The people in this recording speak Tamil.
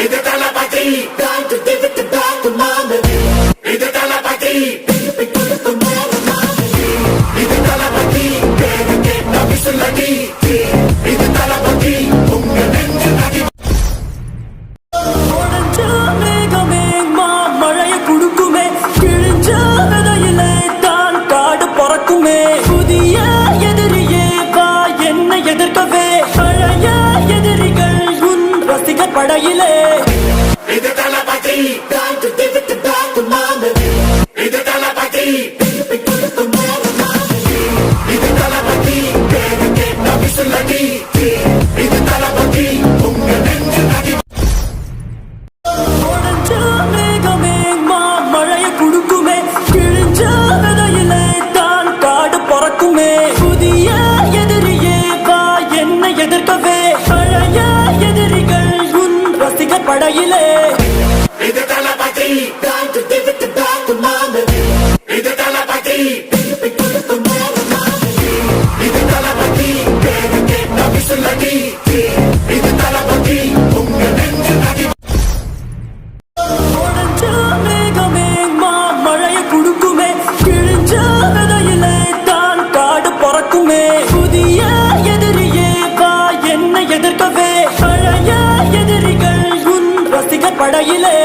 இது தளபதி time to give it back to mama. இது தளபதி திருப்பி கொடுத்து மாமா. இது தளபதி பேரு கேட்ட விசிலடி. இது தளபதி உங்க நெஞ்சு நடி. மேகமே மழைய குடுக்குமே, கிழிஞ்ச விதையிலே தான் காடு பறக்குமே. புதிய எதிரியே வா என்னை எதிர்க்கவே, பழைய எதிரிகள் உன் ரசிகர் படையிலே. இது தளபதி time to give it back to mama. இது தளபதி திருப்பி கொடுத்து மாமா. இது தளபதி பேரு கேட்ட விசிலடி. இது தளபதி உங்க நெஞ்சு நடி. மேகமே மழைய குடுக்குமே, கிழிஞ்ச விதையிலே தான் காடு பறக்குமே. புதிய எதிரியே வா என்னை எதிர்க்கவே, பழைய எதிரிகள் உன் ரசிகர் படையிலே. இது தளபதி time to give it back to mama. இது தளபதி திருப்பி கொடுத்து மாமா. இது தளபதி பேரு கேட்ட விசிலடி. இது தளபதி உங்க நெஞ்சு நடி. மேகமே மழைய குடுக்குமே, கிழிஞ்ச விதையிலே தான் காடு பறக்குமே. புதிய எதிரியே வா என்னை எதிர்க்கவே, பழைய எதிரிகள் உன் ரசிகர் படையிலே.